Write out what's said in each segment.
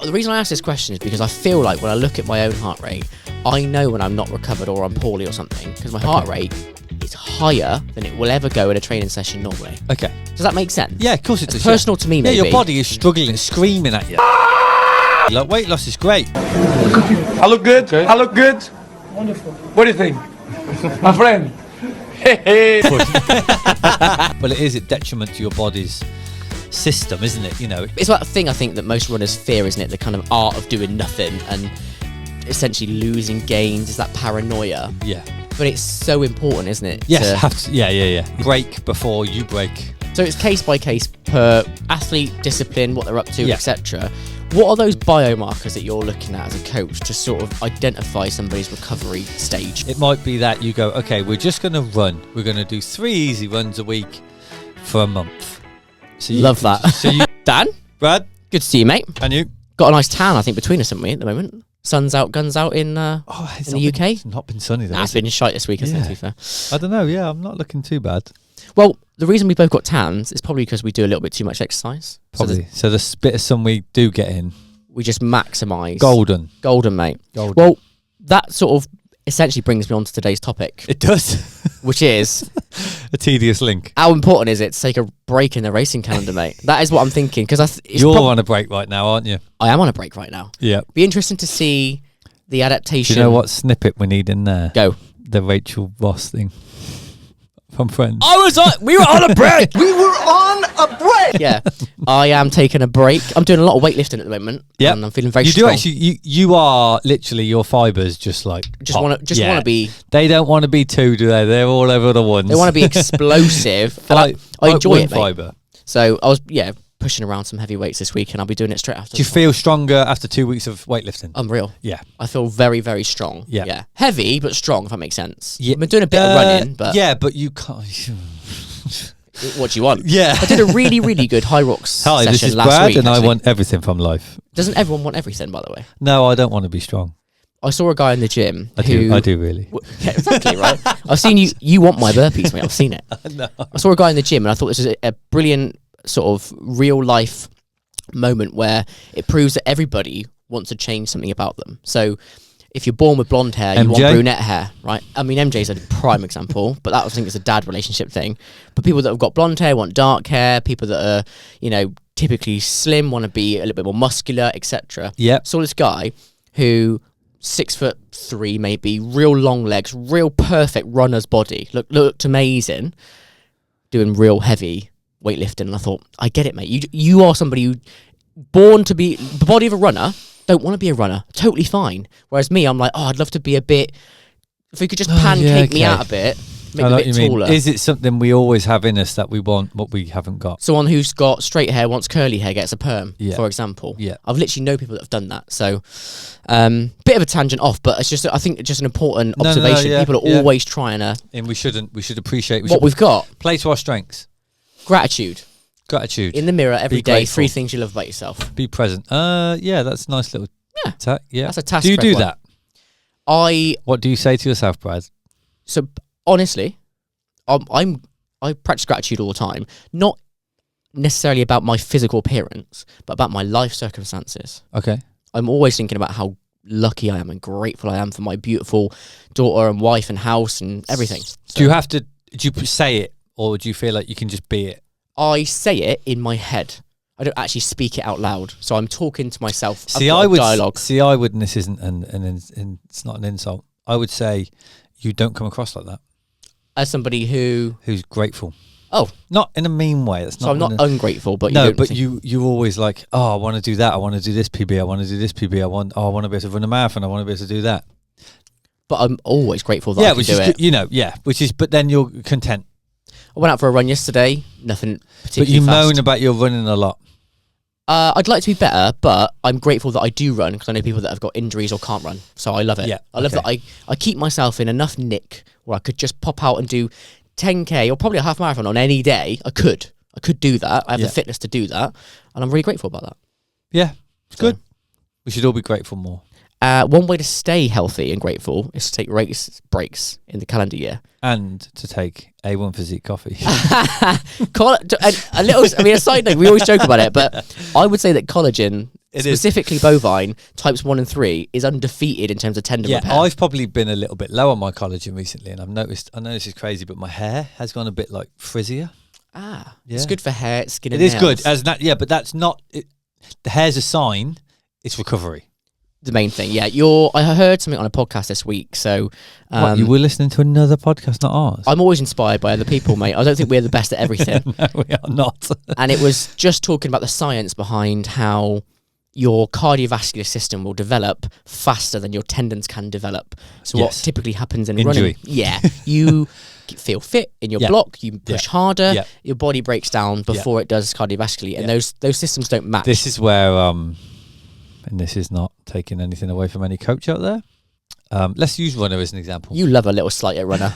the reason I ask this question is because I feel like when I look at my own heart rate, I know when I'm not recovered or I'm poorly or something, because my heart rate is higher than it will ever go in a training session normally. Okay. Does that make sense? Yeah, of course it does. Personal to me, maybe. Yeah, your body is struggling, screaming at you. Like, weight loss is great. I look good. Okay. I look good. Wonderful. What do you think, my friend? Well, it is a detriment to your body's system, isn't it? You know, It's that thing I think that most runners fear, isn't it? The kind of art of doing nothing and essentially losing gains, is that paranoia. yeah. But it's so important, isn't it? Yes, yeah. Break before you break. So it's case by case per athlete, discipline, what they're up to, Yeah. etc. What are those biomarkers that you're looking at as a coach to sort of identify somebody's recovery stage? It might be that you go, okay, we're just going to run. We're going to do 3 easy runs a week for a month. So Love that. So you, Dan, Brad, good to see you, mate. and you. Got a nice tan, I think, between us, haven't we, at the moment? Sun's out, guns out in the UK? It's not been sunny though. Nah, it's been shite this week, hasn't it, to be fair? I don't know. Yeah, I'm not looking too bad. Well, the reason we both got tans is probably because we do a little bit too much exercise. Probably. So the bit of sun we do get in. We just maximise. Golden, mate. Golden. Well, that sort of essentially brings me on to today's topic, It does. which is A tedious link. how important is it to take a break in the racing calendar, mate? That is what I'm thinking, because You're on a break right now, aren't you? I am on a break right now. Yeah. Be interesting to see the Do adaptation. you know what snippet we need in there? Go. The Rachel Ross thing from Friends. We were on a break. We were on a break. Yeah, I am taking a break. I'm doing a lot of weightlifting at the moment. Yep. And I'm feeling very You strong. do actually. You are literally your fibers just like Just pop. want to Yeah. be. They don't want to be two, do they? They're all over the ones. They want to be explosive. And I enjoy it, mate. Fiber. So I was pushing around some heavy weights this week, and I'll be doing it straight after. Do you feel stronger after 2 weeks of weightlifting? Unreal. Yeah. I feel very, very strong. Yeah. Heavy but strong, if that makes sense. Yeah. I've been doing a bit of running, but yeah, but you can't. what do you want? Yeah. I did a really, really good high rocks Hi, session this is last Brad, week. and I actually. want everything from life. Doesn't everyone want everything, by the way? No, I don't want to be strong. I saw a guy in the gym. I do really. Yeah, exactly, right? I've seen you. You want my burpees, mate. I've seen it. No. I saw a guy in the gym, and I thought this was a brilliant sort of real life moment where it proves that everybody wants to change something about them. So if you're born with blonde hair, you want MJ? brunette hair, right? I mean, MJ's a prime example, but that I think is a dad relationship thing. But people that have got blonde hair want dark hair. People that are, typically slim want to be a little bit more muscular, etc. Yep. Saw this guy who 6'3", maybe, real long legs, real perfect runner's body, looked amazing, doing real heavy weightlifting, and I thought, I get it, mate. You are somebody who born to be the body of a runner, don't want to be a runner, totally fine. Whereas me, I'm like, I'd love to be a bit. If we could just pancake me out a bit, make I me know a what bit you taller. mean. Is it something we always have in us that we want, what we haven't got? Someone who's got straight hair wants curly hair gets a perm, Yeah. for example. Yeah. I've literally know people that have done that. So, bit of a tangent off, but it's just, I think it's just an important No, observation. yeah, People are yeah. always trying to And we should appreciate what we've got. play to our strengths. Gratitude Gratitude. in the mirror every Be day. grateful. 3 things you love about yourself. Be present. Yeah, that's a nice little tack. Yeah. That's a task. Do you for do everyone. that? What do you say to yourself, Brad? So honestly, I practice gratitude all the time. Not necessarily about my physical appearance, but about my life circumstances. Okay. I'm always thinking about how lucky I am and grateful I am for my beautiful daughter and wife and house and everything. So Do you have to, do you say it, or do you feel like you can just be it? I say it in my head. I don't actually speak it out loud. So I'm talking to myself. See, I've got a dialogue. and this isn't it's not an insult. I would say you don't come across like that. As somebody Who's grateful. Oh. Not in a mean way. That's So I'm not ungrateful, but no, you don't but think- you always like, oh, I want to do that. I want to do this PB. I want to do this PB. I want to be able to run a marathon. I want to be able to do that. But I'm always grateful that I can which do is it. which is. But then you're content. I went out for a run yesterday. Nothing But particularly you fast. moan about your running a lot. I'd like to be better, but I'm grateful that I do run because I know people that have got injuries or can't run. So I love it. Yeah, I love that I keep myself in enough nick where I could just pop out and do 10K or probably a half marathon on any day. I could do that. I have the fitness to do that. And I'm really grateful about that. Yeah, it's So- good. We should all be grateful more. One way to stay healthy and grateful is to take breaks in the calendar year. And to take A1 Physique coffee. A little, I mean, a side note, we always joke about it, but I would say that collagen specifically bovine, types 1 and 3 is undefeated in terms of tendon Yeah, repair. I've probably been a little bit low on my collagen recently, and I know this is crazy, but my hair has gone a bit like frizzier. It's good for hair, skin, and It is nails. good as that. Yeah, but that's not. The hair's a sign. It's recovery. The main thing. Yeah, I heard something on a podcast this week, so What, you were listening to another podcast, not ours? I'm always inspired by other people, mate. I don't think we're the best at everything. No, we are not. And it was just talking about the science behind how your cardiovascular system will develop faster than your tendons can develop. So what Yes. typically happens in Injury. running, you feel fit in your Yeah. block, you push harder, Yeah. your body breaks down before it does cardiovascularly, and those systems don't match. This is where, and this is not taking anything away from any coach out there. Let's use runner as an example. You love a little slight at runner.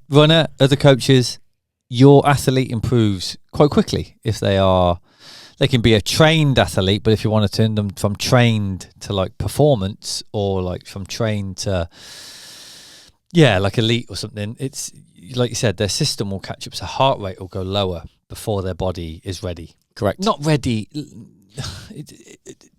Runner, other coaches, your athlete improves quite quickly if they can be a trained athlete, but if you want to turn them from trained to like performance, or like from trained to like elite or something, it's like you said, their system will catch up, so heart rate will go lower before their body is ready. Correct. Not ready.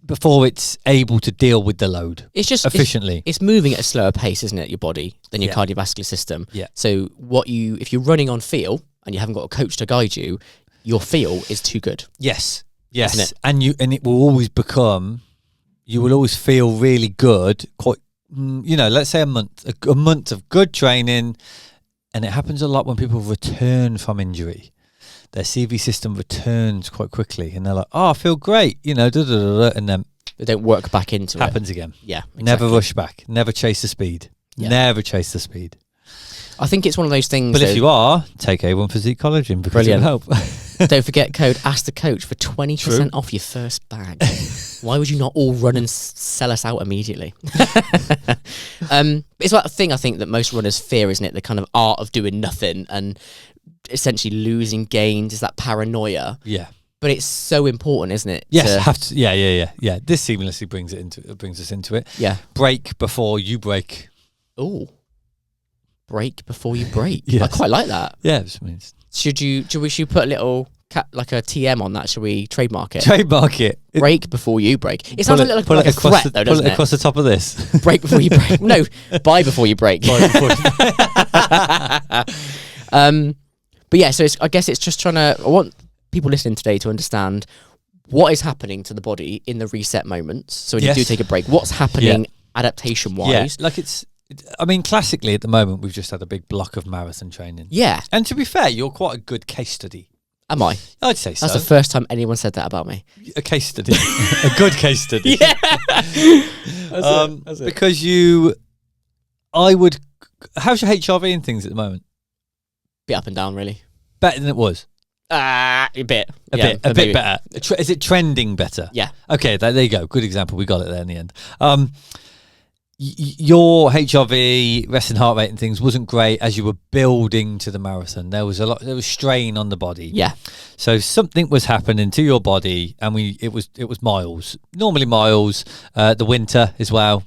Before it's able to deal with the load efficiently. It's moving at a slower pace, isn't it? Your body than your cardiovascular system. Yeah. So if you're running on feel and you haven't got a coach to guide you, your feel is too good. Yes. Isn't it? And it will always become. You will always feel really good. Quite. Let's say a month of good training, and it happens a lot when people return from injury. Their CV system returns quite quickly, and they're like, "Oh, I feel great," and then They don't work back into happens again. Yeah, exactly. Never rush back. Never chase the speed. Yeah. Never chase the speed. I think it's one of those things. But if you are, take A1 Physique Collagen because Brilliant. it'll help. Don't forget code Ask the Coach for 20% off your first bag. Why would you not all run and sell us out immediately? It's that thing I think that most runners fear, isn't it? The kind of art of doing nothing and essentially losing gains, is that paranoia. Yeah. But it's so important, isn't it? Yes, have to. Yeah. This seamlessly brings us into it. Yeah. Break before you break. Ooh. Break before you break. Yes. I quite like that. Yeah, which means Should we put a little like a TM on that? Should we trademark it? trademark it. Break before you break. It sounds like a threat, though, doesn't Pull it it? across the top of this. Break before you break. No, buy before you break. But yeah, so I guess it's just trying to. I want people listening today to understand what is happening to the body in the reset moments. So when you do take a break, what's happening adaptation-wise? Yeah, like I mean, classically at the moment, we've just had a big block of marathon training. Yeah. And to be fair, you're quite a good case study. Am I? I'd say so. That's the first time anyone said that about me. A case study. A good case study. Yeah. Because how's your HRV and things at the moment? Bit up and down, really. Better than it was? A bit. A bit better. Is it trending better? Yeah. Okay, there you go. Good example. We got it there in the end. Your HRV, resting heart rate and things wasn't great as you were building to the marathon. There was strain on the body. Yeah. So something was happening to your body, and it was miles. Normally miles. The winter as well.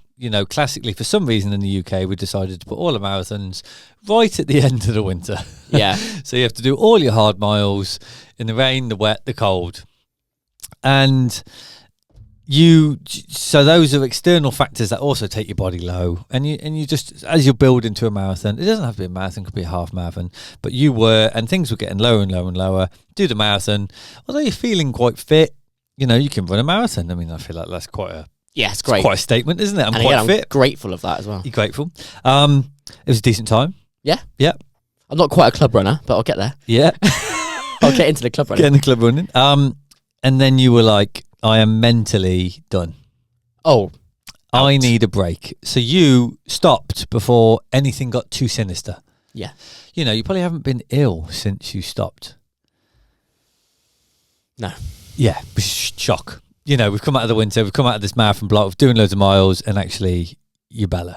Classically, for some reason in the UK, we decided to put all the marathons right at the end of the winter. Yeah. So you have to do all your hard miles in the rain, the wet, the cold. And so those are external factors that also take your body low. And you just, as you're building to a marathon, it doesn't have to be a marathon, it could be a half marathon, but and things were getting lower and lower and lower. Do the marathon. Although you're feeling quite fit, you can run a marathon. I mean, I feel like that's quite a great. Quite a statement, isn't it? I'm and quite again, fit. I'm grateful of that as well. You're grateful. It was a decent time. Yeah. Yeah. I'm not quite a club runner, but I'll get there. Yeah. I'll get into the club running. Get in the club running. And then you were like, I am mentally done. Oh. I need a break. So you stopped before anything got too sinister. Yeah. You probably haven't been ill since you stopped. No. Yeah. Shock. We've come out of the winter, we've come out of this marathon block, we're doing loads of miles, and actually, you're better.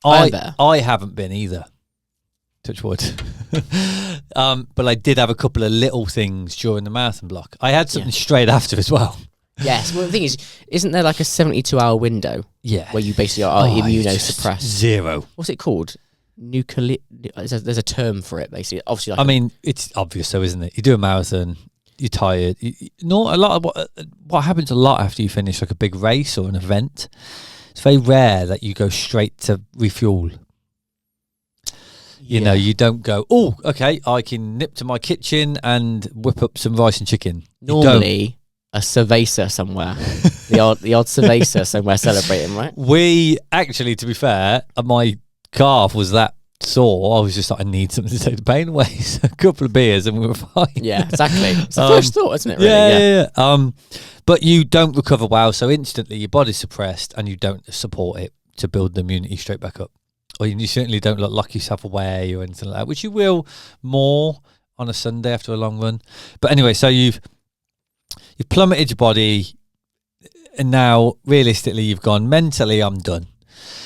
I'm better. I haven't been either. Touch wood. But I did have a couple of little things during the marathon block. I had something straight after as well. Yes. Well, the thing is, isn't there like a 72-hour window? Yeah. Where you basically are immunosuppressed? Zero. What's it called? There's a term for it, basically. Obviously, I mean, it's obvious, though, isn't it? You do a marathon, you're tired. No, a lot of what happens a lot after you finish like a big race or an event. It's very rare that you go straight to refuel. You know, you don't go, oh, okay, I can nip to my kitchen and whip up some rice and chicken. Normally, a cerveza somewhere, the odd cerveza somewhere celebrating, right? We actually, to be fair, my calf was that sore. I was just like, I need something to take the pain away. So a couple of beers and we were fine. Yeah, exactly. It's the first thought, isn't it? Really? Yeah. But you don't recover well, so instantly your body's suppressed and you don't support it to build the immunity straight back up. Or you certainly don't lock yourself away or anything like that, which you will more on a Sunday after a long run. But anyway, so you've plummeted your body, and now realistically you've gone, mentally I'm done.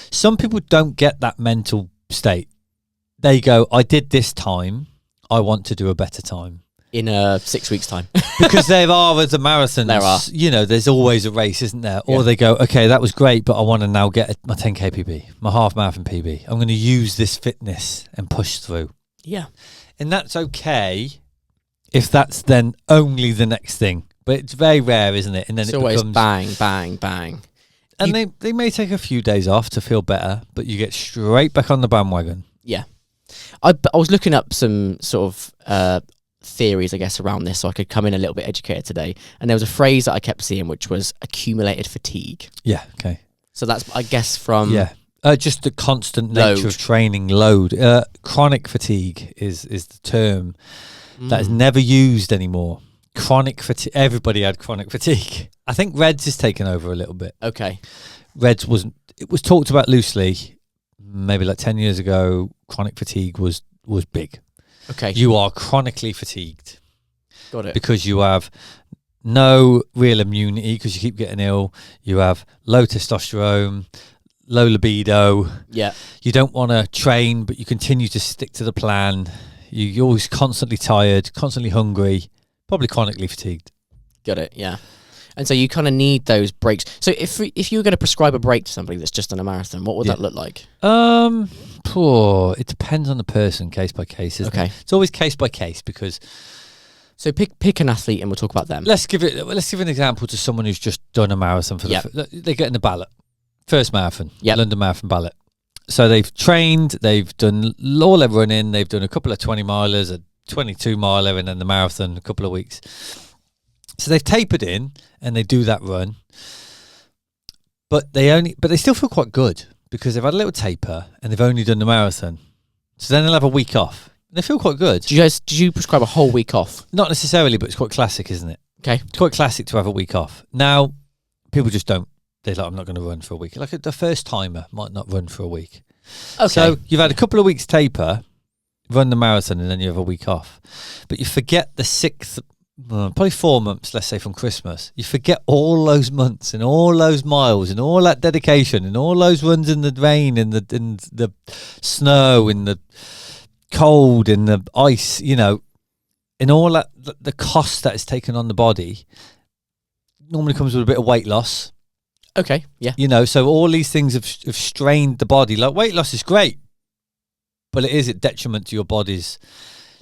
Some people don't get that mental state. They go, I did this time, I want to do a better time. In 6 weeks' time. Because there are the marathons. There are. You know, there's always a race, isn't there? Or Yeah. they go, okay, that was great, but I want to now get my 10K PB, my half marathon PB. I'm going to use this fitness and push through. Yeah. And that's okay if that's then only the next thing. But it's very rare, isn't it? And then It's it always becomes bang, bang, bang. And they may take a few days off to feel better, but you get straight back on the bandwagon. Yeah. I was looking up some sort of theories, I guess, around this so I could come in a little bit educated today. And there was a phrase that I kept seeing, which was accumulated fatigue. Yeah, okay. So that's, I guess, from... Yeah. Just the constant nature of training load. Chronic fatigue is the term that is never used anymore. Chronic fatigue. Everybody had chronic fatigue. I think Reds is taken over a little bit. Okay. Reds wasn't. It was talked about loosely, maybe like 10 years ago. Chronic fatigue was big. Okay. You are chronically fatigued. Got it. Because you have no real immunity because you keep getting ill. You have low testosterone, low libido. Yeah. You don't want to train, but you continue to stick to the plan. You're always constantly tired, constantly hungry, probably chronically fatigued. Got it, yeah. And so you kind of need those breaks. So if you were going to prescribe a break to somebody that's just on a marathon, what would that look like? It depends on the person, case by case, isn't it? It's always case by case because... So pick an athlete and we'll talk about them. Let's give an example to someone who's just done a marathon for they get in the ballot. First marathon, London Marathon ballot. So they've trained, they've done all their running, they've done a couple of 20 milers, a 22 miler, and then the marathon a couple of weeks. So they've tapered in and they do that run, but they still feel quite good because they've had a little taper and they've only done the marathon. So then they'll have a week off. They feel quite good. Did you prescribe a whole week off? Not necessarily, but it's quite classic, isn't it? Okay. It's quite classic to have a week off. Now, people just don't. They're like, I'm not going to run for a week. Like the first timer might not run for a week. Okay. So you've had a couple of weeks taper, run the marathon, and then you have a week off. But you forget the sixth, probably 4 months, let's say from Christmas. You forget all those months and all those miles and all that dedication and all those runs in the rain and the snow and the cold and the ice, you know, and all that, the cost that is taken on the body normally comes with a bit of weight loss. Okay, yeah. You know, so all these things have strained the body. Like weight loss is great, but it is a detriment to your body's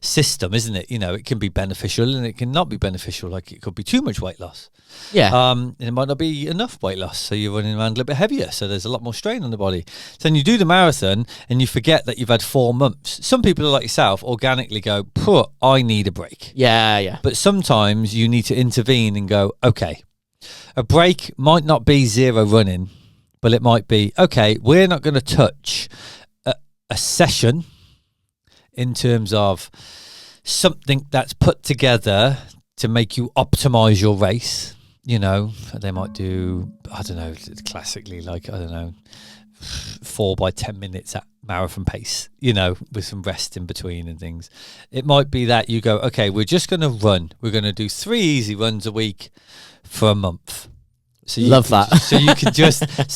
system, isn't it? You know, it can be beneficial and it can not be beneficial. Like it could be too much weight loss. Yeah. And it might not be enough weight loss. So you're running around a little bit heavier. So there's a lot more strain on the body. So then you do the marathon and you forget that you've had 4 months. Some people are like yourself organically go, I need a break. Yeah, yeah. But sometimes you need to intervene and go, okay, a break might not be zero running, but it might be, okay, we're not going to touch a session in terms of something that's put together to make you optimize your race. You know, they might do, I don't know, classically, like, I don't know, 4 by 10 minutes at marathon pace, you know, with some rest in between and things. It might be that you go, okay, we're just going to run. We're going to do 3 easy runs a week for a month. So you Love that. So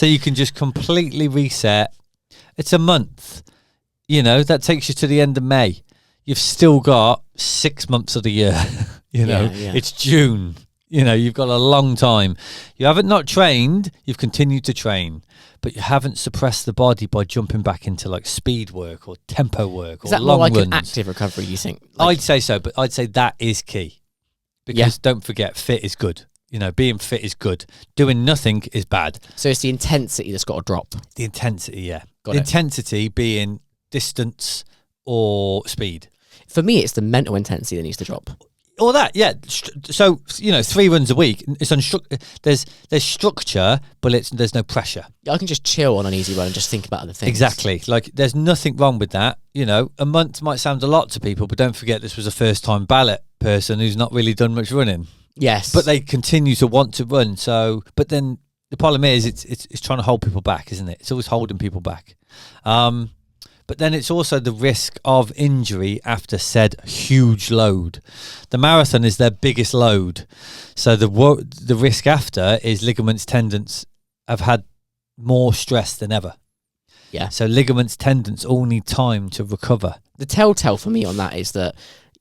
you can just completely reset. It's a month. You know, that takes you to the end of May. You've still got 6 months of the year. You know, It's June. You know, you've got a long time. You haven't not trained. You've continued to train, but you haven't suppressed the body by jumping back into like speed work or tempo work or is that long more like runs. An active recovery, you think? I'd say so, but I'd say that is key. because don't forget, fit is good. You know, being fit is good. Doing nothing is bad. So it's the intensity that's got to drop. The intensity, yeah. Got the it. intensity being distance or speed. For me, it's the mental intensity that needs to drop. All that, yeah. So, you know, 3 runs a week. It's there's structure, but there's no pressure. I can just chill on an easy run and just think about other things. Exactly. Like, there's nothing wrong with that. You know, a month might sound a lot to people, but don't forget this was a first-time ballot person who's not really done much running. Yes. But they continue to want to run. So, but then the problem is it's trying to hold people back, isn't it? It's always holding people back. But then it's also the risk of injury after said huge load. The marathon is their biggest load. So the risk after is ligaments, tendons have had more stress than ever. Yeah. So ligaments, tendons all need time to recover. The telltale for me on that is that,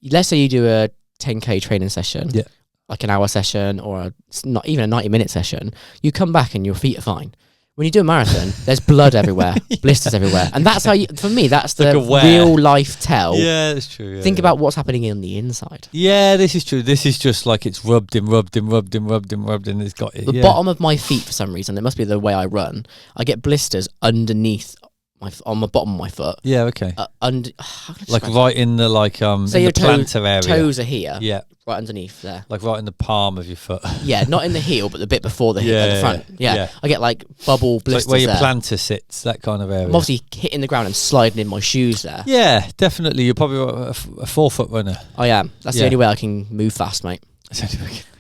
let's say you do a 10K training session, Yeah. like an hour session or not even a 90-minute session, you come back and your feet are fine. When you do a marathon, there's blood everywhere, blisters everywhere. And that's how for me, that's the real life tell. Yeah, that's true. Yeah, Think about what's happening on the inside. Yeah, this is true. This is just like it's rubbed and it's got it. The bottom of my feet, for some reason, it must be the way I run, I get blisters underneath on the bottom of my foot. Yeah, okay. Like right in the say your plantar area. Toes are here. Yeah. Right underneath there. Like right in the palm of your foot. Yeah, not in the heel, but the bit before the heel at the front. Yeah. I get like bubble blisters like where your there. plantar sits, that kind of area. I'm obviously hitting the ground and sliding in my shoes there. Yeah, definitely. You're probably a 4-foot runner. I am. That's the only way I can move fast, mate.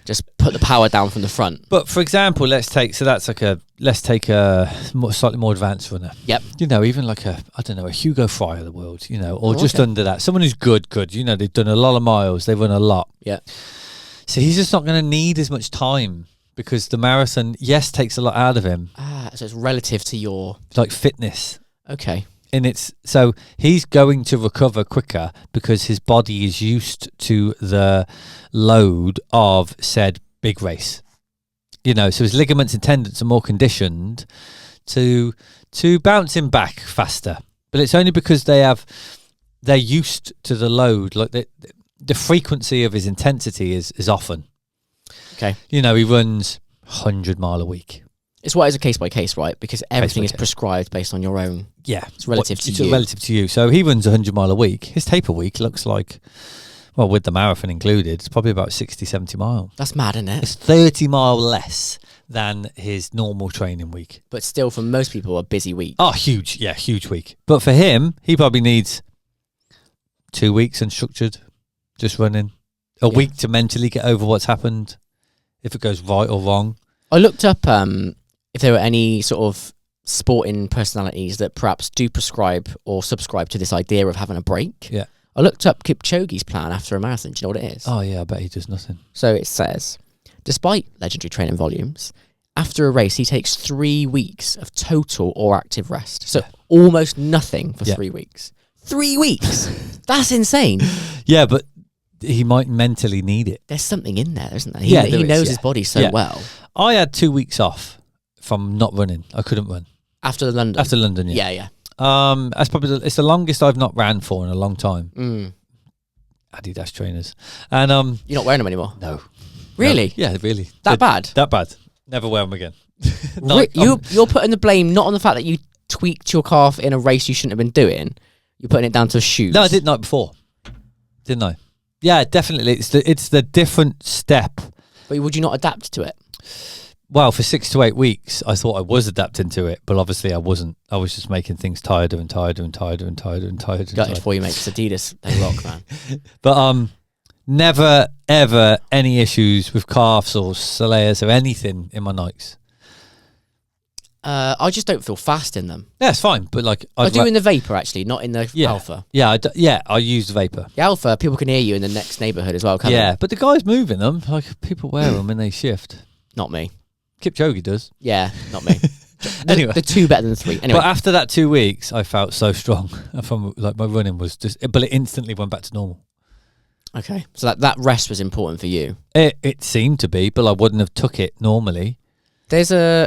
Just put the power down from the front. But for example, let's take a slightly more advanced runner. Yep. You know, even like a Hugo Fry of the world, you know, or just under that. Someone who's good, you know, they've done a lot of miles, they run a lot. Yeah. So he's just not going to need as much time because the marathon, yes, takes a lot out of him. So it's relative to your... Like fitness. Okay. And so he's going to recover quicker because his body is used to the load of said big race. You know, so his ligaments and tendons are more conditioned to bounce him back faster. But it's only because they're used to the load. Like the frequency of his intensity is often. Okay. You know, he runs 100 mile a week. It's what is a case by case, right? Because everything is prescribed based on your own. Yeah. It's relative to you. It's relative to you. So he runs 100 mile a week. His taper week looks like, well, with the marathon included, it's probably about 60, 70 mile. That's mad, isn't it? It's 30 mile less than his normal training week. But still, for most people, a busy week. Oh, huge. Yeah, huge week. But for him, he probably needs 2 weeks unstructured, just running. A week to mentally get over what's happened, if it goes right or wrong. I looked up if there were any sort of sporting personalities that perhaps do prescribe or subscribe to this idea of having a break. Yeah. I looked up Kipchoge's plan after a marathon. Do you know what it is? Oh, yeah, I bet he does nothing. So it says, despite legendary training volumes, after a race, he takes 3 weeks of total or active rest. So almost nothing for 3 weeks. 3 weeks? That's insane. Yeah, but he might mentally need it. There's something in there, isn't there? He knows his body so well. I had 2 weeks off from not running. I couldn't run. After London? After London, yeah. Yeah. That's probably it's the longest I've not ran for in a long time. Mm. Adidas trainers. And you're not wearing them anymore? No. Really? No. Yeah, really. That bad? That bad. Never wear them again. You're putting the blame not on the fact that you tweaked your calf in a race you shouldn't have been doing. You're putting it down to shoes. No, I did night before. Didn't I? Yeah, definitely. It's the different step. But would you not adapt to it? Well, for 6 to 8 weeks, I thought I was adapting to it, but obviously I wasn't. I was just making things tighter and tighter and tighter and tighter and tighter. Gutted for you, mate. 'Cause Adidas, they rock, man. But never ever any issues with calves or soleus or anything in my Nikes. I just don't feel fast in them. Yeah, it's fine, but like I do in the Vapor actually, not in the Alpha. Yeah, I use the Vapor. The Alpha, people can hear you in the next neighbourhood as well. Can't they? But the guys moving them, like people wear them and they shift. Not me. Kipchoge does. Yeah, not me. Anyway, the 2 better than 3. Anyway, but after that 2 weeks, I felt so strong. From like my running was just, but it instantly went back to normal. Okay, so that rest was important for you. It seemed to be, but I wouldn't have took it normally. There's a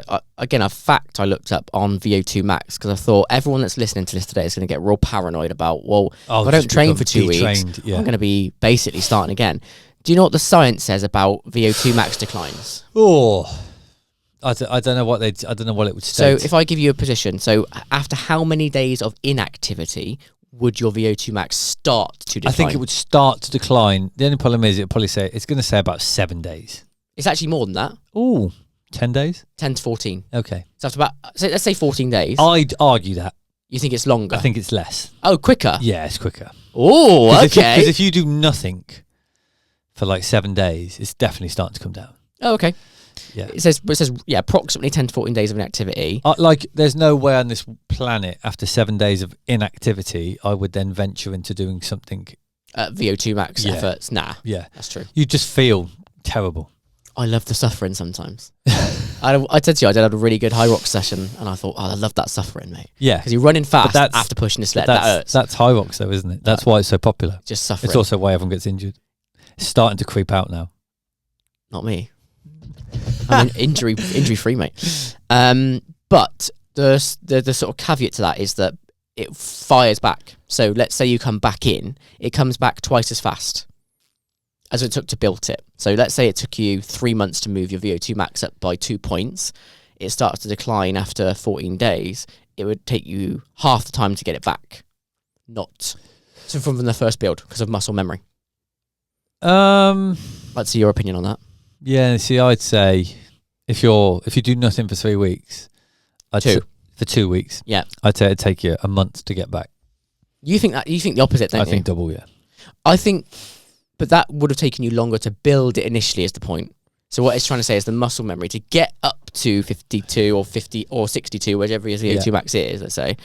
fact I looked up on VO2 Max because I thought everyone that's listening to this today is going to get real paranoid about, if I don't train for 2 weeks, I'm going to be basically starting again. Do you know what the science says about VO2 max declines? Oh, I don't know what I don't know what it would So state. if I give you a position, so after how many days of inactivity would your VO2 max start to decline? I think it would start to decline. The only problem is it's going to say about 7 days. It's actually more than that. Oh, 10 days? 10 to 14. Okay. So after about, let's say 14 days. I'd argue that. You think it's longer? I think it's less. Oh, quicker? Yeah, it's quicker. Oh, okay. Because if you do nothing for like 7 days, it's definitely starting to come down. Oh, okay. Yeah. It says, yeah, approximately 10 to 14 days of inactivity. Like, there's no way on this planet after 7 days of inactivity I would then venture into doing something. VO2 max Yeah. efforts. Nah, Yeah. that's true. You just feel terrible. I love the suffering sometimes. I said to you, I did have a really good high rock session, and I thought, I love that suffering, mate. Yeah. Because you're running fast that's- after pushing the sled. That hurts. That's high rocks though, isn't it? That's why it's so popular. Just suffering. It's also why everyone gets injured. It's starting to creep out now. Not me. I'm injury free, mate. But the sort of caveat to that is that it fires back. So let's say you come back in, it comes back twice as fast as it took to build it. So let's say it took you 3 months to move your VO2 max up by 2 points. It starts to decline after 14 days. It would take you half the time to get it back. Not so from the first build because of muscle memory. Let's see your opinion on that. Yeah, see, I'd say if you do nothing for 3 weeks, for 2 weeks, Yeah. I'd say it'd take you a month to get back. You think the opposite, don't I you? think double, yeah. I think, but that would have taken you longer to build it initially, is the point. So what it's trying to say is the muscle memory to get up to 52 or 50 or 62, whichever your VO2 max is, let's say,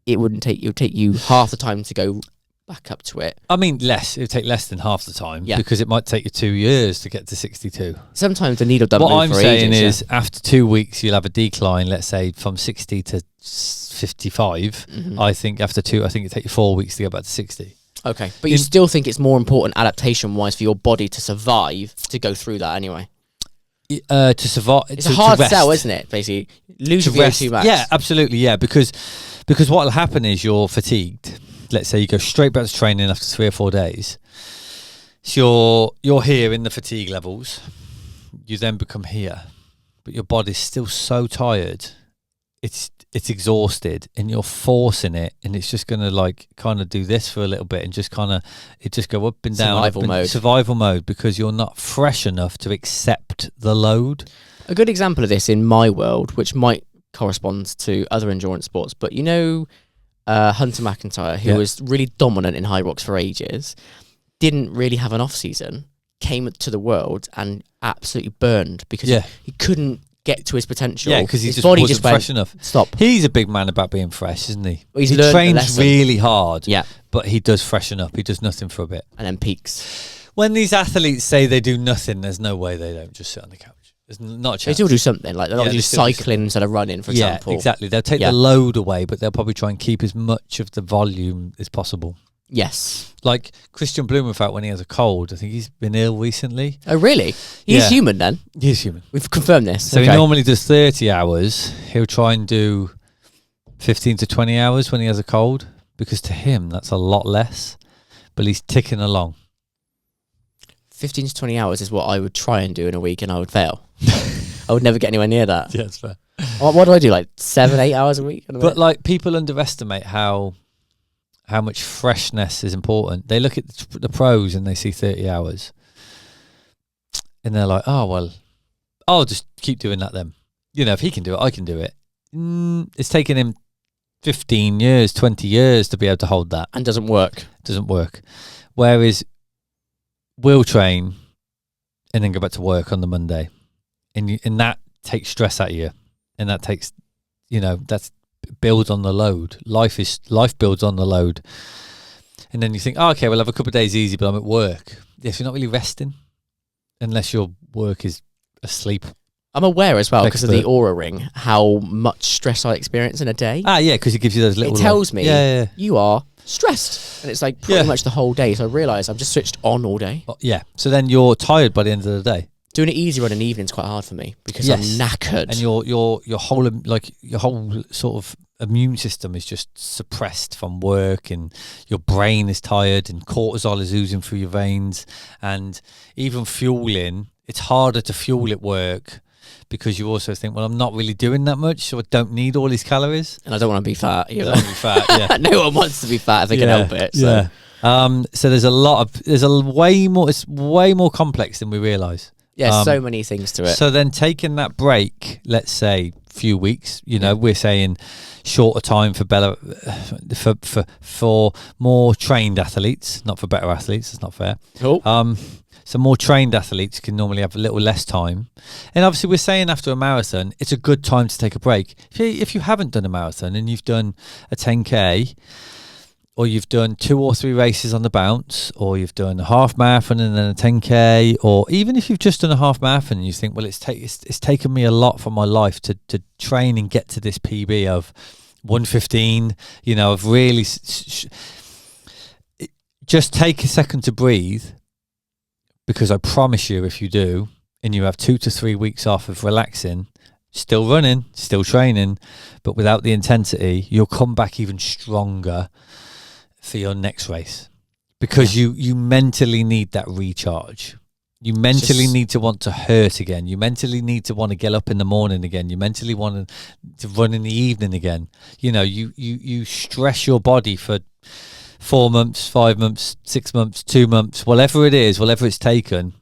it would take you half the time to go back up to it. I mean, less. It would take less than half the time because it might take you 2 years to get to 62. Sometimes the needle doesn't What move I'm for saying ages, is after 2 weeks, you'll have a decline, let's say from 60 to 55. I think after two, I think it'd take you 4 weeks to get back to 60. Okay, but you still think it's more important adaptation-wise for your body to survive to go through that anyway? To survive, it's a hard sell, isn't it? Basically, lose your VO2 max. Yeah, absolutely. Yeah, because what will happen is you're fatigued. Let's say you go straight back to training after 3 or 4 days. So you're here in the fatigue levels. You then become here, but your body's still so tired. It's exhausted, and you're forcing it, and it's just gonna like kind of do this for a little bit, and just go up and down. Survival mode, because you're not fresh enough to accept the load. A good example of this in my world, which might correspond to other endurance sports, but you know, Hunter McIntyre, who was really dominant in high rocks for ages, didn't really have an off season, came to the world and absolutely burned because he couldn't get to his potential. Yeah, because his body wasn't fresh enough. Stop. He's a big man about being fresh, isn't he? Well, he trains really hard. Yeah, but he does freshen up. He does nothing for a bit, and then peaks. When these athletes say they do nothing, there's no way they don't just sit on the couch. There's not a chance. They still do something, like they'll do cycling instead of running, for example. Yeah, exactly. They'll take the load away, but they'll probably try and keep as much of the volume as possible. Yes. Like Christian Blumenfeld, when he has a cold, I think he's been ill recently. Oh, really? He's human then? He's human. We've confirmed this. So he normally does 30 hours. He'll try and do 15 to 20 hours when he has a cold, because to him, that's a lot less. But he's ticking along. 15 to 20 hours is what I would try and do in a week, and I would fail. I would never get anywhere near that. Yeah, that's fair. What do I do, like 7-8 hours a week? But like, people underestimate how much freshness is important. They look at the pros and they see 30 hours. And they're like, oh, well, I'll just keep doing that then. You know, if he can do it, I can do it. It's taken him 15 years, 20 years to be able to hold that. And doesn't work. Doesn't work. Whereas we'll train and then go back to work on the Monday. And that takes stress out of you. And that takes, that's builds on the load. Life builds on the load. And then you think, oh, okay, we'll have a couple of days easy, but I'm at work. Yes, you're not really resting unless your work is asleep. I'm aware as well, because of the Aura Ring, how much stress I experience in a day. Ah, yeah, because it gives you those little... It tells me you are stressed. And it's like pretty much the whole day. So I realise I've just switched on all day. Yeah. So then you're tired by the end of the day. Doing it easy run in the evening is quite hard for me because I'm knackered. And your whole sort of immune system is just suppressed from work, and your brain is tired, and cortisol is oozing through your veins, and even fueling, it's harder to fuel at work because you also think, well, I'm not really doing that much, so I don't need all these calories. And I don't want to be fat either. Don't be fat, yeah. No one wants to be fat if they can help it. So. Yeah. So there's way more. It's way more complex than we realise. Yeah, so many things to it. So then taking that break, let's say few weeks, we're saying shorter time for for more trained athletes, not for better athletes. It's not fair. Cool. So more trained athletes can normally have a little less time. And obviously we're saying after a marathon, it's a good time to take a break. If you haven't done a marathon and you've done a 10K, or you've done 2 or 3 races on the bounce, or you've done a half marathon and then a 10K, or even if you've just done a half marathon and you think, well, it's taken me a lot from my life to train and get to this PB of 1:15, of really just take a second to breathe, because I promise you, if you do, and you have 2 to 3 weeks off of relaxing, still running, still training, but without the intensity, you'll come back even stronger for your next race, because you mentally need that recharge. You mentally need to want to hurt again. You mentally need to want to get up in the morning again. You mentally want to run in the evening again. You stress your body for 4 months, 5 months, 6 months, 2 months, whatever it is, whatever it's taken.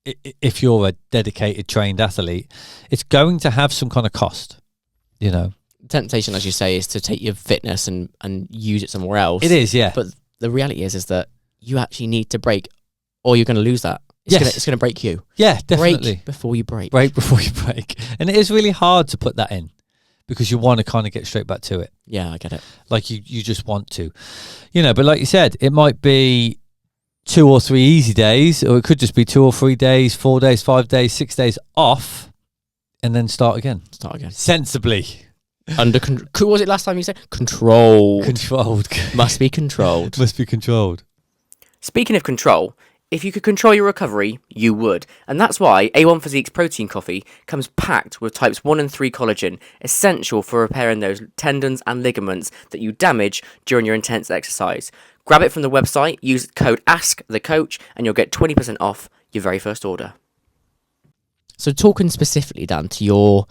If you're a dedicated trained athlete, it's going to have some kind of cost, Temptation, as you say, is to take your fitness and use it somewhere else. It is, yeah. But the reality is that you actually need to break, or you're going to lose that. It's going to break you. Yeah, definitely. Break before you break. Break before you break. And it is really hard to put that in, because you want to kind of get straight back to it. Yeah, I get it. Like you just want to, but like you said, it might be 2 or 3 easy days, or it could just be 2 or 3 days, 4 days, 5 days, 6 days off, and then start again. Sensibly. Under control. What was it last time you said? Controlled. Must be controlled. Must be controlled. Speaking of control, if you could control your recovery, you would. And that's why A1 Physique's protein coffee comes packed with types 1 and 3 collagen, essential for repairing those tendons and ligaments that you damage during your intense exercise. Grab it from the website, use code AskTheCoach, and you'll get 20% off your very first order. So talking specifically, Dan, to your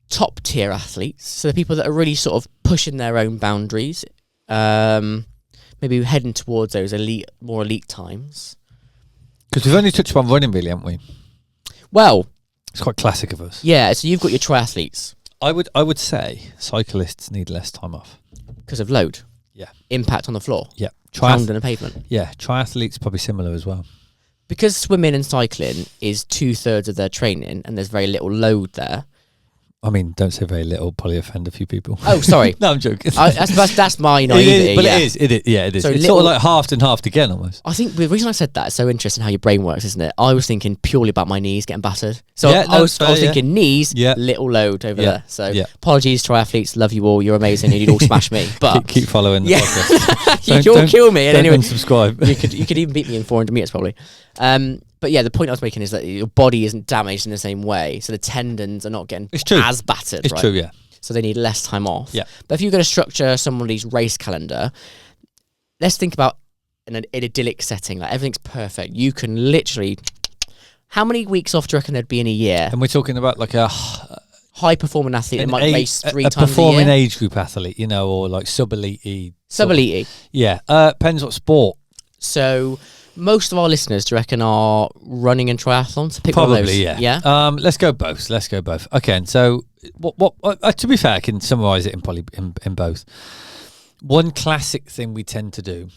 top tier athletes, so the people that are really sort of pushing their own boundaries, maybe heading towards those more elite times. Because we've only touched upon running, really, haven't we? Well, it's quite classic of us. Yeah, so you've got your triathletes. I would say cyclists need less time off because of load. Yeah, impact on the floor. Yeah, pound on the pavement. Yeah, triathletes probably similar as well. Because swimming and cycling is 2/3 of their training, and there's very little load there. I mean, don't say very little, probably offend a few people. Oh, sorry. No, I'm joking. That's my naivety. It is. It is. So it's sort of like halved and halved again, almost. I think the reason I said that is so interesting how your brain works, isn't it? I was thinking purely about my knees getting battered. So I was thinking knees, little load over there. So apologies, triathletes. Love you all. You're amazing. You'd all smash me. But keep following the podcast. You'll kill me. And anyway, subscribe. You could even beat me in 400 meters probably. But yeah, the point I was making is that your body isn't damaged in the same way, so the tendons are not getting as battered. It's true, yeah. So they need less time off. Yeah. But if you're going to structure somebody's race calendar, let's think about an idyllic setting. Like everything's perfect. You can literally... How many weeks off do you reckon there'd be in a year? And we're talking about like a... high-performing athlete that might race 3 times a year. A performing age group athlete, or like sub-elite. Sub-elite. Yeah. Depends what sport. So... most of our listeners, do you reckon, are running and triathlons? Probably, yeah. Yeah. Let's go both. Okay, and so to be fair, I can summarise it in both. One classic thing we tend to do,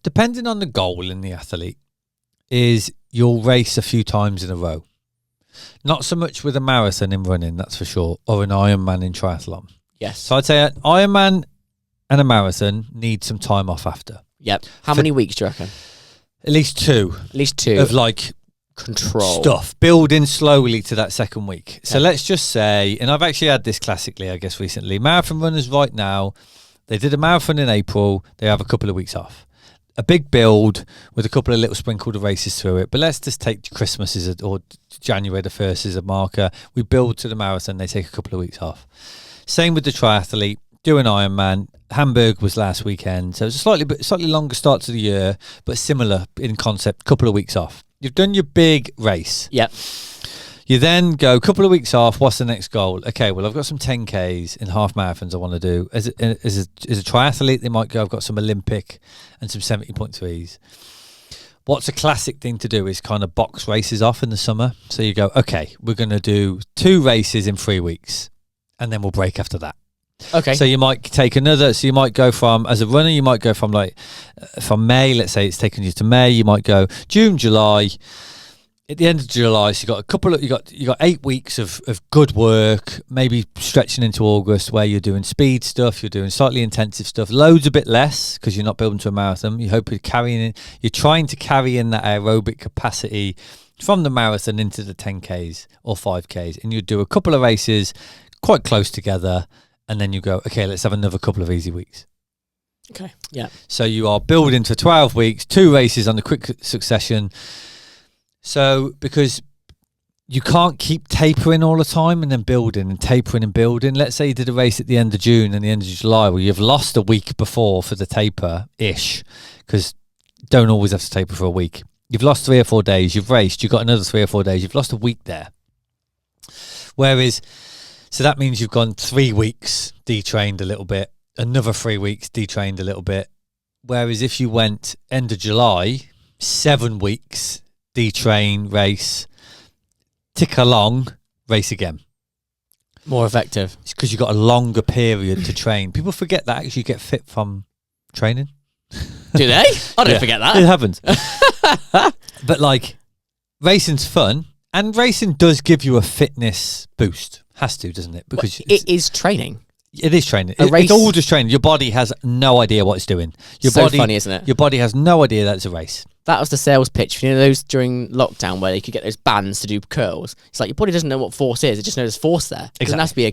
depending on the goal in the athlete, is you'll race a few times in a row. Not so much with a marathon in running, that's for sure, or an Ironman in triathlon. Yes. So I'd say an Ironman and a marathon need some time off after. Yep. How many weeks do you reckon? At least two. Of like control stuff. Building slowly to that second week. Okay. So let's just say, and I've actually had this classically, I guess, recently. Marathon runners right now, they did a marathon in April. They have a couple of weeks off. A big build with a couple of little sprinkled races through it. But let's just take Christmas or January the 1st as a marker. We build to the marathon. They take a couple of weeks off. Same with the triathlete. Do an Ironman. Hamburg was last weekend, so it's a slightly longer start to the year, but similar in concept. Couple of weeks off. You've done your big race. Yep. You then go a couple of weeks off. What's the next goal? Okay, well, I've got some 10Ks and half marathons I want to do. As a triathlete, they might go, I've got some Olympic and some 70.3s. What's a classic thing to do is kind of box races off in the summer. So you go, okay, we're going to do 2 races in 3 weeks, and then we'll break after that. Okay. So you might take another. So you might go from, as a runner, you might go from from May. Let's say it's taken you to May. You might go June, July. At the end of July, so you got 8 weeks of good work, maybe stretching into August, where you're doing speed stuff, you're doing slightly intensive stuff, loads a bit less because you're not building to a marathon. You hope you're trying to carry in that aerobic capacity from the marathon into the 10Ks or 5Ks, and you do a couple of races quite close together, and then you go, okay, let's have another couple of easy weeks. Okay. Yeah. So you are building to 12 weeks, 2 races on the quick succession. So, because you can't keep tapering all the time and then building and tapering and building. Let's say you did a race at the end of June and the end of July, well, you've lost a week before for the taper-ish, because don't always have to taper for a week. You've lost 3 or 4 days, you've raced, you've got another 3 or 4 days, you've lost a week there. Whereas, so that means you've gone 3 weeks, detrained a little bit, another 3 weeks, detrained a little bit. Whereas if you went end of July, 7 weeks, detrain, race, tick along, race again. More effective. It's because you've got a longer period to train. People forget that actually you get fit from training. Do they? I don't forget that. It happens. But like, racing's fun, and racing does give you a fitness boost. Has to, doesn't it? Because it is training. It is training. A race- It's all just training. Your body has no idea what it's doing. Your So body, funny, isn't it? Your body has no idea that it's a race. That was the sales pitch. You know those during lockdown where they could get those bands to do curls? It's like your body doesn't know what force is. It just knows there's force there. It doesn't have to be a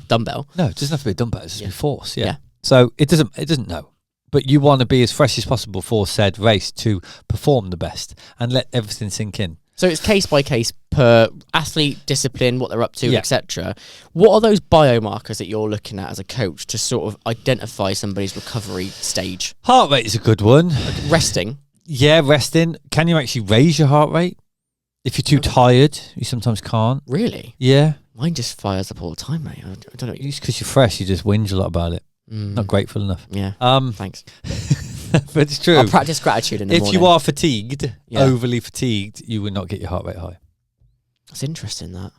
dumbbell. No, it doesn't have to be a dumbbell. It has to be force. Yeah. So it doesn't know. But you want to be as fresh as possible for said race to perform the best and let everything sink in. So it's case by case per athlete, discipline, what they're up to, Yeah. etc. What are those biomarkers that you're looking at as a coach to sort of identify somebody's recovery stage? Heart rate is a good one. Resting. Yeah, resting. Can you actually raise your heart rate? If you're too tired, you sometimes can't. Really? Yeah. Mine just fires up all the time, mate. I don't know. It's because you're fresh, you just whinge a lot about it. Not grateful enough. Yeah. Thanks. But it's true. I'll practice gratitude in the morning. If you are fatigued, Yeah. overly fatigued, you would not get your heart rate high. That's interesting, that.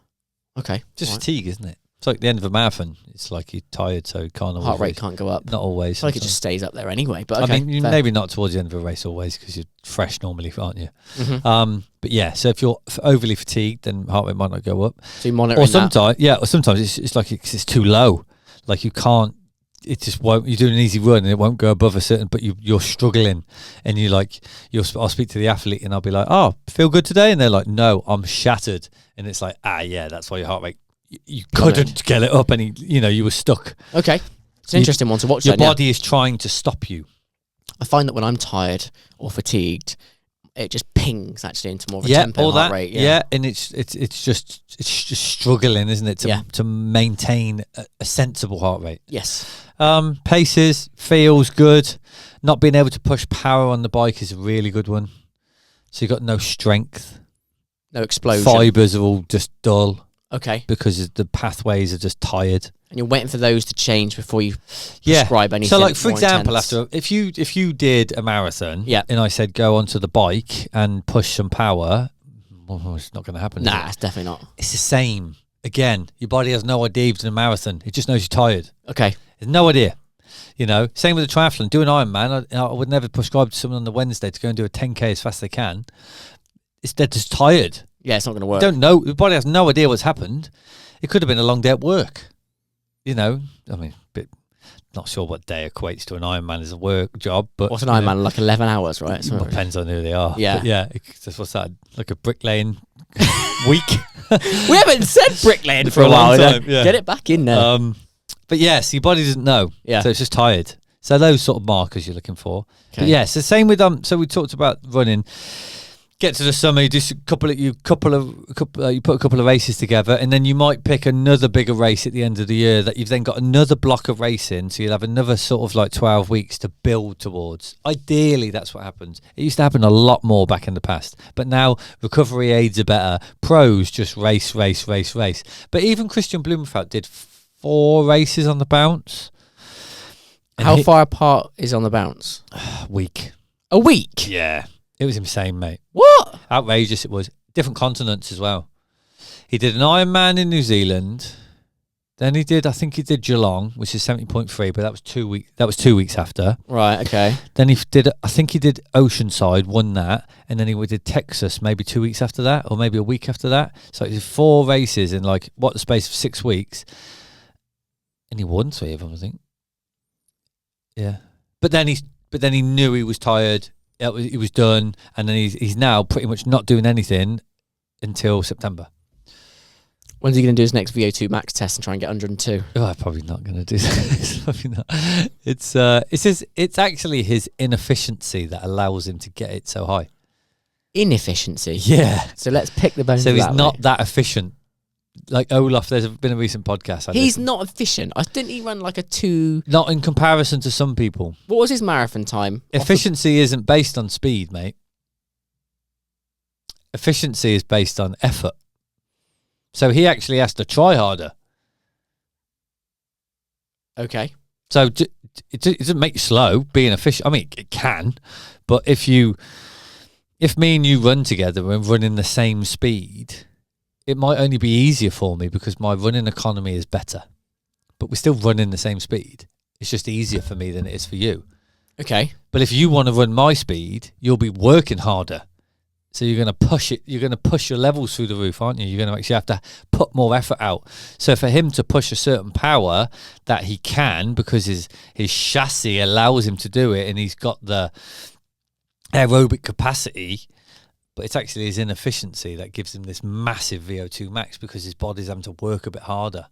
Okay. Just All right. fatigue, isn't it? It's like the end of a marathon. It's like you're tired, so you can't always. Heart rate can't go up. Not always. It's like it just stays up there anyway. But okay, I mean, fair. maybe not towards the end of a race always, because you're fresh normally, aren't you? Mhm. But yeah, so if you're overly fatigued, then heart rate might not go up. So you monitor Or that. sometimes it's like it's too low. Like you can't. It just won't. You do an easy run and it won't go above a certain. But you're struggling, and I'll speak to the athlete and I'll be like, "Oh, feel good today?" And they're like, "No, I'm shattered." And it's like, yeah, that's why your heart rate. You couldn't get it up, and you were stuck. Okay. It's an interesting one to watch. Your then, yeah. body is trying to stop you. I find that when I'm tired or fatigued, it just pings actually into more of a Yeah, tempo all heart that. rate. Yeah, and it's just struggling, isn't it, to maintain a sensible heart rate. Yes. Paces feels good. Not being able to push power on the bike is a really good one. So you've got no strength. No explosion. Fibers are all just dull Okay. because the pathways are just tired. And you're waiting for those to change before you prescribe anything. So, like for more example, intense. if you did a marathon, Yeah. and I said go onto the bike and push some power, well, it's not going to happen. is Nah, it? it's definitely not. It's the same. Again, your body has no idea you've done a marathon. It just knows you're tired. Okay. There's no idea. Same with the triathlon. Do an Ironman. I would never prescribe to someone on the Wednesday to go and do a 10K as fast as they can. They're just tired. Yeah, it's not going to work. Don't know. The body has no idea what's happened. It could have been a long day at work. Not sure what day equates to an Ironman as a work job, but What's an Ironman? Like 11 hours, right? Well, depends on who they are. Yeah. But yeah. What's that? Like a bricklaying week. We haven't said bricklaying for a long while. time, yeah. Get it back in there. But yes, your body doesn't know. Yeah. So it's just tired. So those sort of markers you're looking for. Okay. But yes, the same with so we talked about running. get to the summer, you do you put a couple of races together, and then you might pick another bigger race at the end of the year that you've then got another block of racing, so you'll have another sort of like 12 weeks to build towards. Ideally, that's what happens. It used to happen a lot more back in the past, but now recovery aids are better. Pros just race. But even Christian Blumenfeld did 4 races on the bounce. How far apart is on the bounce? Week. A week? Yeah. It was insane, mate. What? Outrageous it was. Different continents as well. He did an Ironman in New Zealand. Then I think he did Geelong, which is 70.3, but that was 2 weeks. That was 2 weeks after. Right, okay. Then I think he did Oceanside, won that, and then he did Texas maybe 2 weeks after that, or maybe a week after that. So it was 4 races in the space of 6 weeks. And he won 3 of them, I think. Yeah. But then he knew he was tired. He was done, and then he's now pretty much not doing anything until September. When's he going to do his next VO2 max test and try and get 102? Oh, I'm probably not going to do that. Probably not. It's actually his inefficiency that allows him to get it so high. Inefficiency? Yeah. So let's pick the bones. So he's not that efficient. Like Olaf, there's been a recent podcast. He's not efficient. Didn't he run like a 2? Not in comparison to some people. What was his marathon time? Efficiency isn't based on speed, mate. Efficiency is based on effort. So he actually has to try harder. Okay. So it doesn't make you slow being efficient. I mean, it can, but if me and you run together and run in the same speed, it might only be easier for me because my running economy is better, but we're still running the same speed. It's just easier for me than it is for you. Okay. But if you want to run my speed, you'll be working harder. So you're going to push it. You're going to push your levels through the roof, aren't you? You're going to actually have to put more effort out. So for him to push a certain power that he can, because his chassis allows him to do it, and he's got the aerobic capacity, but it's actually his inefficiency that gives him this massive VO2 max because his body's having to work a bit harder.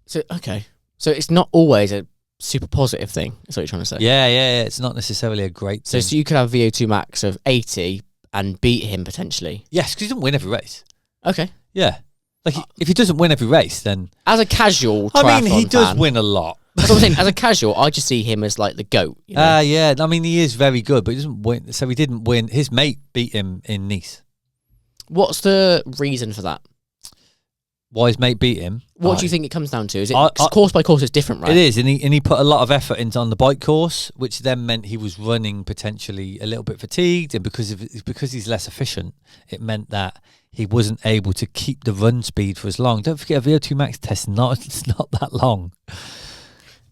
So, okay. So it's not always a super positive thing, is what you're trying to say? Yeah. It's not necessarily a great thing. So you could have VO2 max of 80 and beat him potentially? Yes, because he doesn't win every race. Okay. Yeah. Like, if he doesn't win every race, then... As a casual triathlon I mean, he does fan, win a lot. That's what I'm saying. As a casual, I just see him as like the GOAT. You know? Yeah. I mean, he is very good, but he doesn't win. So he didn't win. His mate beat him in Nice. What's the reason for that? Why his mate beat him? What do you think it comes down to? Is it course by course? It's different, right? It is, and he put a lot of effort into on the bike course, which then meant he was running potentially a little bit fatigued, and because he's less efficient, it meant that he wasn't able to keep the run speed for as long. Don't forget, a VO2 max test it's not that long.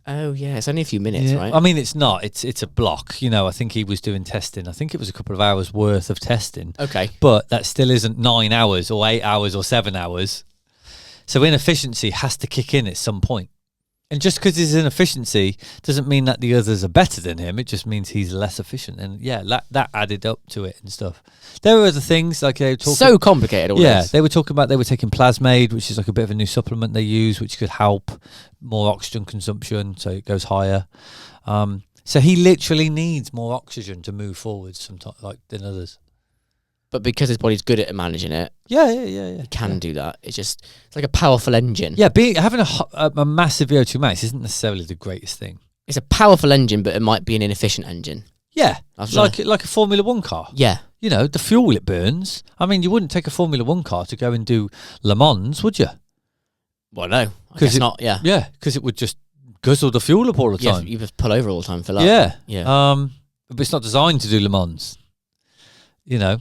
Oh yeah, it's only a few minutes, right? I mean, it's not. It's a block. You know, I think he was doing testing. I think it was a couple of hours worth of testing. Okay, but that still isn't 9 hours or 8 hours or 7 hours. So inefficiency has to kick in at some point. And just because there's inefficiency doesn't mean that the others are better than him. It just means he's less efficient. And yeah, that added up to it and stuff. There were other things like they were talking. So complicated, all this. They were talking about they were taking Plasmade, which is like a bit of a new supplement they use, which could help more oxygen consumption, so it goes higher. So he literally needs more oxygen to move forward sometimes, like than others. But because his body's good at managing it, he can do that. It's like a powerful engine. Yeah, having a massive VO2 max isn't necessarily the greatest thing. It's a powerful engine, but it might be an inefficient engine. Yeah, like a Formula 1 car. Yeah. You know, the fuel it burns. I mean, you wouldn't take a Formula 1 car to go and do Le Mans, would you? Well, no. I guess not, yeah. Yeah, because it would just guzzle the fuel up all the time. Yeah, you just pull over all the time, fill up. Yeah. But it's not designed to do Le Mans. You know.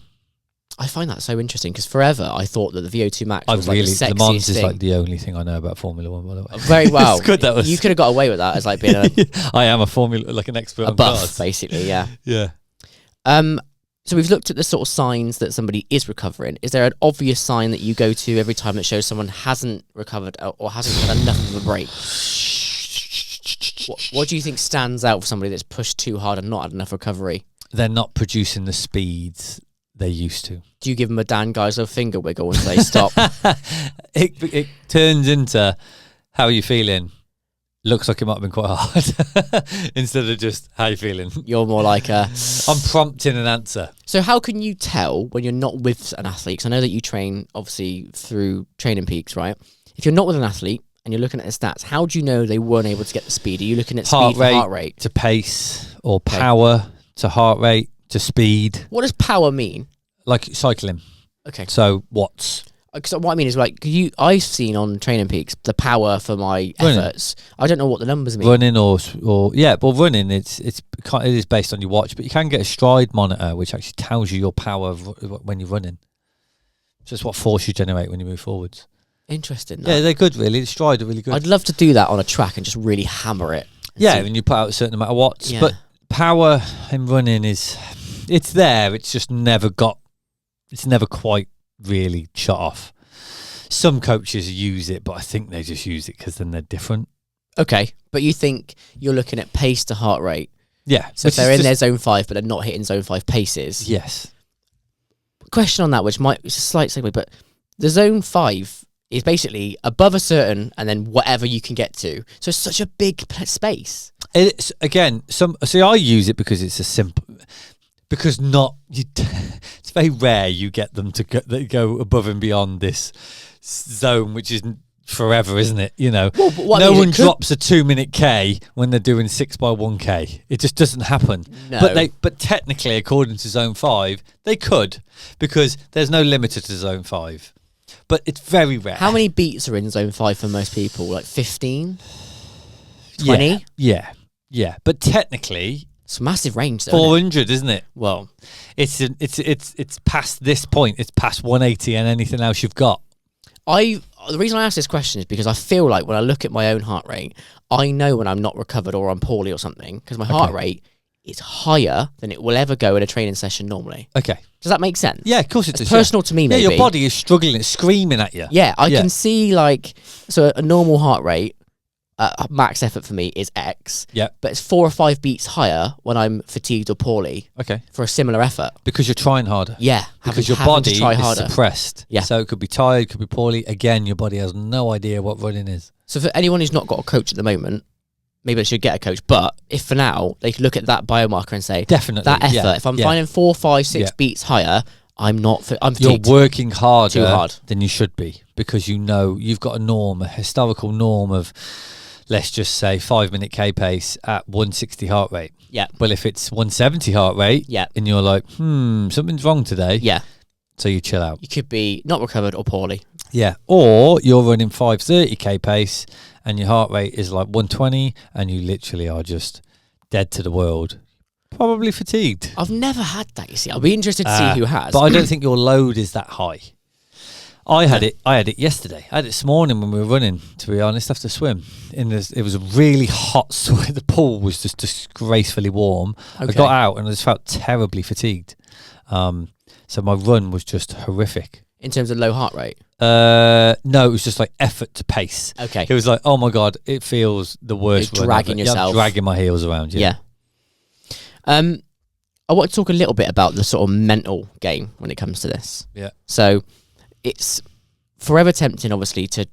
I find that so interesting because forever I thought that the VO2 max was like the sexiest Le Mans is thing. like the only thing I know about Formula 1, by the way. Very well. It's good that was. You could have got away with that as like being I am an expert on buff, cars. basically, yeah. Yeah. So we've looked at the sort of signs that somebody is recovering. Is there an obvious sign that you go to every time that shows someone hasn't recovered or hasn't had enough of a break? What do you think stands out for somebody that's pushed too hard and not had enough recovery? They're not producing the speeds they used to. Do you give them a Dan Geisler finger wiggle and say stop? It turns into, how are you feeling? looks like it might have been quite hard instead of just how you feeling. You're more like a... I'm prompting an answer. So how can you tell when you're not with an athlete? Because I know that you train, obviously, through Training Peaks, right? If you're not with an athlete and you're looking at the stats, how do you know they weren't able to get the speed? Are you looking at speed for heart rate? To pace, or power to heart rate to speed. What does power mean? Like cycling. Okay. So watts. Because what I mean is, like, I've seen on Training Peaks the power for my efforts. I don't know what the numbers mean. Running or yeah, well, running it is based on your watch, but you can get a stride monitor which actually tells you your power when you're running. Just what force you generate when you move forwards. Interesting. Yeah, they're good, really. The stride are really good. I'd love to do that on a track and just really hammer it. Yeah, and you put out a certain amount of watts. Yeah. But power in running it's there. It's just never quite really shut off. Some coaches use it, but I think they just use it because then they're different. Okay, but you think you're looking at pace to heart rate. Yeah. So if they're in their zone 5, but they're not hitting zone 5 paces. Yes. Question on that, which might it's a slight segue, but the zone 5 is basically above a certain and then whatever you can get to. So it's such a big space. It's again I use it because it's a simple. Because it's very rare you get them to go above and beyond this zone, which is forever, isn't it? You know, well, no one drops a 2-minute K when they're doing 6x1K. It just doesn't happen. No. But technically, according to Zone 5, they could, because there's no limiter to Zone 5. But it's very rare. How many beats are in zone 5 for most people? Like 15? 20? Yeah. But technically, it's a massive range, though. 400, isn't it? Well, it's past this point. It's past 180 and anything else you've got. The reason I ask this question is because I feel like when I look at my own heart rate, I know when I'm not recovered or I'm poorly or something, because my heart rate is higher than it will ever go in a training session normally. Okay. Does that make sense? Yeah, of course it does. It's personal to me, maybe. Yeah, your body is struggling. It's screaming at you. Yeah, I can see, like, so a normal heart rate, max effort for me is X. Yeah. But it's 4 or 5 beats higher when I'm fatigued or poorly. Okay. For a similar effort. Because you're trying harder. Yeah. Because your having body to try is harder. suppressed. Yeah. So it could be tired, could be poorly. Again, your body has no idea what running is. So for anyone who's not got a coach at the moment, maybe they should get a coach. But if for now, they could look at that biomarker and say, definitely that effort, if I'm finding 4, 5, 6 beats higher, I'm fatigued. You're working harder Too hard. than you should be, because you know you've got a historical norm of, let's just say, 5-minute K pace at 160 heart rate. Yeah. Well, if it's 170 heart rate, and you're like, something's wrong today. Yeah. So you chill out. You could be not recovered or poorly. Yeah. Or you're running 530 K pace and your heart rate is like 120 and you literally are just dead to the world. Probably fatigued. I've never had that, you see. I'll be interested to see who has. But I don't think your load is that high. I had it yesterday. I had it this morning when we were running, to be honest, after swim. It was a really hot swim. The pool was just disgracefully warm. Okay. I got out and I just felt terribly fatigued. So my run was just horrific. In terms of low heart rate? No, it was just like effort to pace. Okay. It was like, oh my God, it feels the worst. You're dragging yourself. Yeah, I'm dragging my heels around. Yeah. I want to talk a little bit about the sort of mental game when it comes to this. Yeah. So it's forever tempting, obviously, to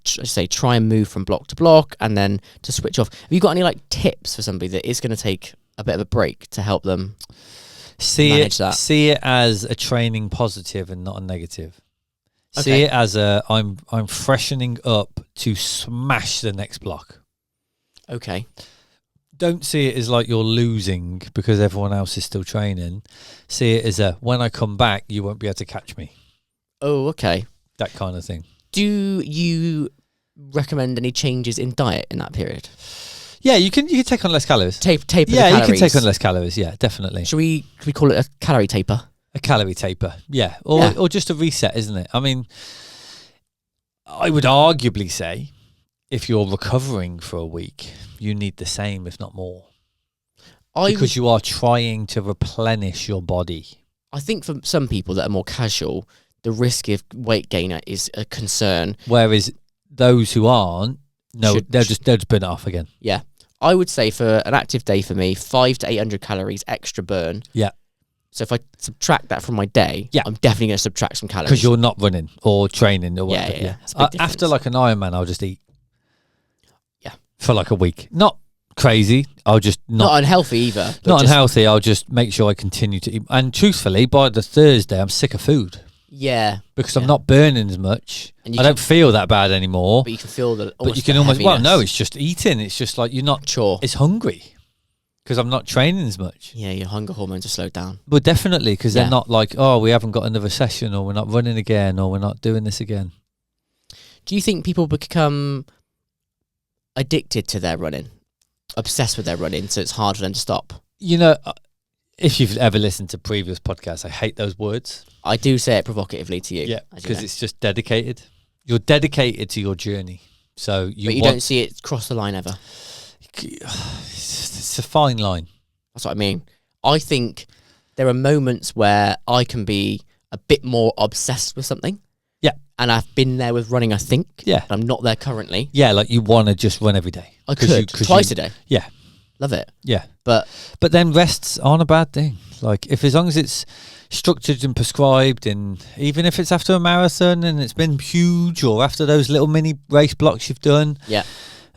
try and move from block to block and then to switch off. Have you got any like tips for somebody that is going to take a bit of a break to help them manage that? See it as a training positive and not a negative. Okay. See it as I'm freshening up to smash the next block. Okay. Don't see it as like you're losing because everyone else is still training. See it as when I come back, you won't be able to catch me. Oh, okay. That kind of thing. Do you recommend any changes in diet in that period? Yeah, you can take on less calories. Taper the calories. Yeah, you can take on less calories. Yeah, definitely. Should we call it a calorie taper? A calorie taper, yeah. Or just a reset, isn't it? I mean, I would arguably say if you're recovering for a week, you need the same, if not more. Because you are trying to replenish your body. I think for some people that are more casual, the risk of weight gain is a concern. Whereas those who aren't, they'll just burn it off again. Yeah. I would say for an active day for me, 500 to 800 calories extra burn. Yeah. So if I subtract that from my day, I'm definitely going to subtract some calories. Because you're not running or training or whatever. Yeah. After like an Ironman, I'll just eat. Yeah. for like a week. Not crazy. I'll just Not unhealthy either. but not just- unhealthy. I'll just make sure I continue to eat. And truthfully, by the Thursday, I'm sick of food Yeah. because I'm not burning as much. And you I don't feel that bad anymore. But you can feel the. But you can almost. Well, no, it's just eating. It's just like you're not. chore. It's hungry because I'm not training as much. Yeah, your hunger hormones are slowed down. But definitely because Yeah. they're not like, oh, we haven't got another session, or we're not running again, or we're not doing this again. Do you think people become addicted to their running, obsessed with their running, so it's hard for them to stop? You know, if you've ever listened to previous podcasts, I hate those words. I do say it provocatively to you. Yeah, as you because know. it's just dedicated. You're dedicated to your journey. So But you don't see it cross the line ever. It's a fine line. That's what I mean. I think there are moments where I can be a bit more obsessed with something. Yeah. And I've been there with running, I think. Yeah. I'm not there currently. Yeah, like you want to just run every day. I could. Twice a day. Yeah. Love it. Yeah. But But then rests aren't a bad thing. Like if as long as it's structured and prescribed, and even if it's after a marathon and it's been huge, or after those little mini race blocks you've done, yeah.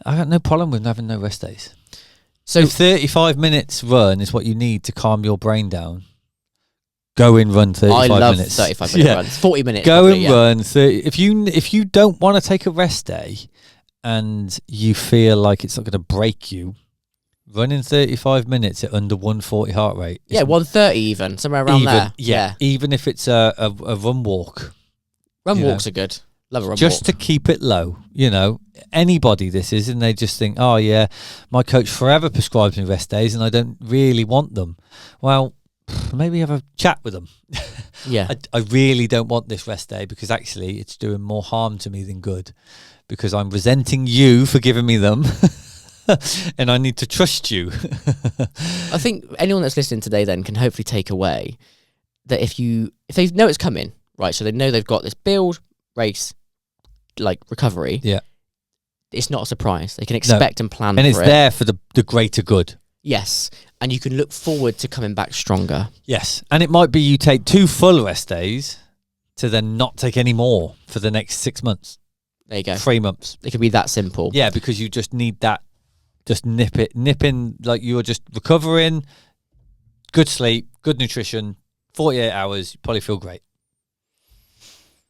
I got no problem with having no rest days. So If 35 minutes run is what you need to calm your brain down, go and run 35 I love minutes. 35-minute runs. 40 minutes. Go probably, and yeah. run 30. If you don't want to take a rest day and you feel like it's not going to break you, running 35 minutes at under 140 heart rate. is Yeah, 130 even, somewhere around even, there. Yeah, even if it's a run walk. Run you walks know. are good. Love a run Just walk. to keep it low, you know, anybody this is, and they just think, oh yeah, my coach forever prescribes me rest days and I don't really want them. Well, maybe have a chat with them. Yeah. I really don't want this rest day because actually it's doing more harm to me than good, because I'm resenting you for giving me them and I need to trust you. I think anyone that's listening today then can hopefully take away that if they know it's coming, right, so they know they've got this build, race, like recovery, Yeah. it's not a surprise. They can expect and plan And for it's it. there for the greater good. Yes. And you can look forward to coming back stronger. Yes. And it might be you take 2 full rest days to then not take any more for the next 6 months, There you go. 3 months. It can be that simple. Yeah, because you just need that, just nip in, like you're just recovering, good sleep, good nutrition, 48 hours, you probably feel great.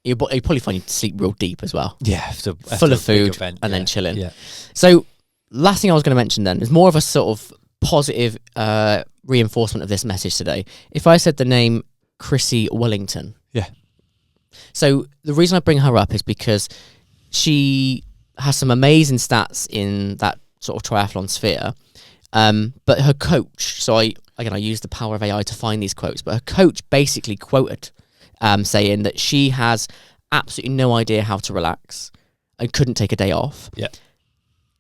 You probably find you sleep real deep as well. Yeah, Full of food and then chilling. Yeah. So, last thing I was going to mention then is more of a sort of positive reinforcement of this message today. If I said the name Chrissy Wellington. Yeah. So, the reason I bring her up is because she has some amazing stats in that sort of triathlon sphere. But her coach, so I use the power of AI to find these quotes, but her coach basically quoted saying that she has absolutely no idea how to relax and couldn't take a day off. Yeah.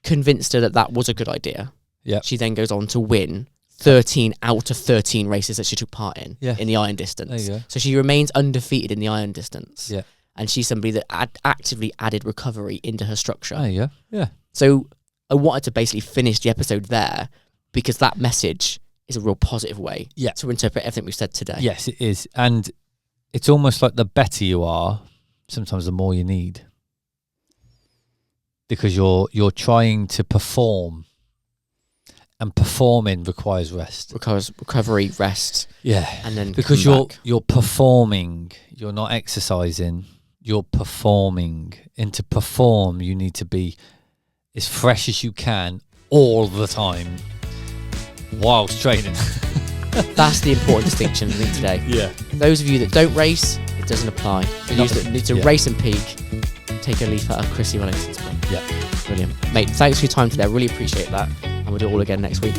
Convinced her that that was a good idea. Yeah. She then goes on to win 13 out of 13 races that she took part in the iron distance. There you go. So she remains undefeated in the iron distance. Yeah. And she's somebody that actively added recovery into her structure. There you go. Yeah. So I wanted to basically finish the episode there because that message is a real positive way to interpret everything we've said today. Yes, it is. And it's almost like the better you are, sometimes the more you need. Because you're trying to perform, and performing requires rest. Recovery, rest. Yeah. And then because come back. you're performing, you're not exercising, you're performing. And to perform, you need to be as fresh as you can all the time whilst training. That's the important distinction I think today. Yeah. Those of you that don't race, it doesn't apply. For those that need to race and peak, take a leaf out of Chrissy Wellington's book. Yeah. Brilliant. Mate, thanks for your time today. I really appreciate that. And we'll do it all again next week.